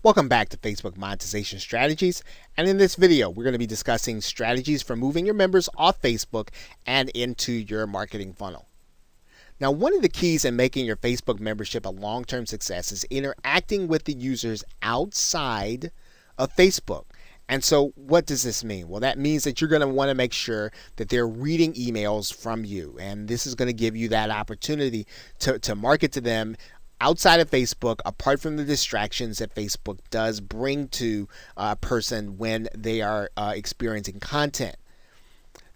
Welcome back to Facebook Monetization Strategies, and in this video we're going to be discussing strategies for moving your members off Facebook and into your marketing funnel. Now, one of the keys in making your Facebook membership a long-term success is interacting with the users outside of Facebook. And so what does this mean? Well, that means that you're going to want to make sure that they're reading emails from you, and this is going to give you that opportunity to market to them outside of Facebook, apart from the distractions that Facebook does bring to a person when they are experiencing content.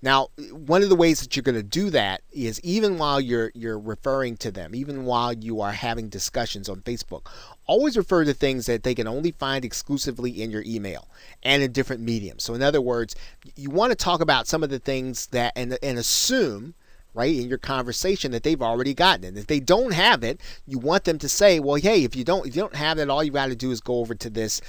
Now, one of the ways that you're going to do that is even while you're referring to them, even while you are having discussions on Facebook, always refer to things that they can only find exclusively in your email and in different mediums. So in other words, you want to talk about some of the things that and assume, right, in your conversation that they've already gotten it. If they don't have it, you want them to say, well, hey, if you don't have it, all you got to do is go over to this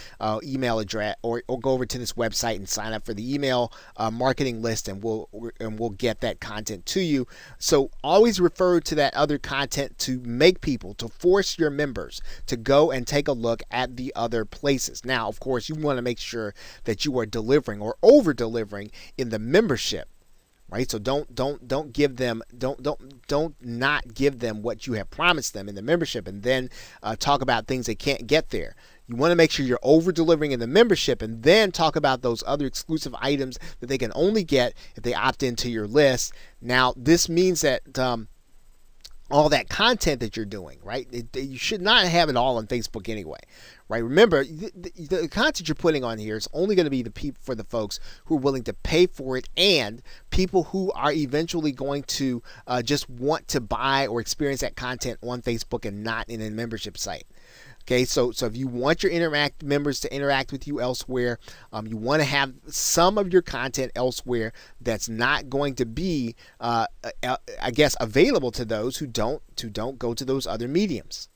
email address or go over to this website and sign up for the email marketing list, and we'll get that content to you. So always refer to that other content to make people, to force your members to go and take a look at the other places. Now, of course, you want to make sure that you are delivering or over delivering in the membership. Right, so don't give them not give them what you have promised them in the membership, and then talk about things they can't get there. You want to make sure you're over delivering in the membership, and then talk about those other exclusive items that they can only get if they opt into your list. Now, this means that all that content that you're doing, right? You should not have it all on Facebook anyway, right? Remember, the content you're putting on here is only going to be for the folks who are willing to pay for it, and people who are eventually going to just want to buy or experience that content on Facebook and not in a membership site. Okay, so if you want your members to interact with you elsewhere, you want to have some of your content elsewhere that's not going to be, I guess, available to those who don't go to those other mediums.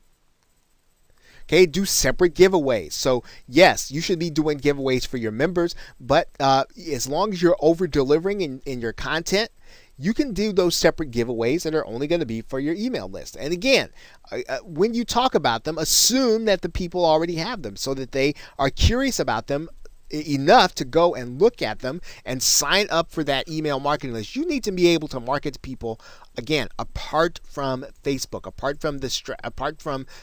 Okay, do separate giveaways. So yes, you should be doing giveaways for your members, but as long as you're over delivering in your content, you can do those separate giveaways that are only going to be for your email list. And again, when you talk about them, assume that the people already have them so that they are curious about them enough to go and look at them and sign up for that email marketing list. You need to be able to market to people, again, apart from Facebook, apart from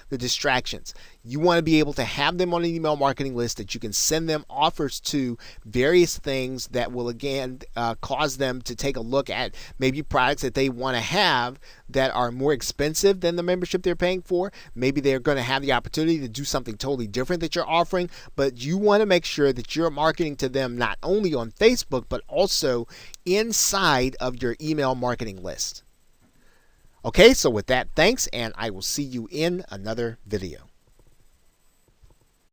the distractions. You want to be able to have them on an email marketing list that you can send them offers to various things that will, again, cause them to take a look at maybe products that they want to have that are more expensive than the membership they're paying for. Maybe they're going to have the opportunity to do something totally different that you're offering, but you want to make sure that you're marketing to them not only on Facebook, but also inside of your email marketing list. Okay, so with that, thanks, and I will see you in another video.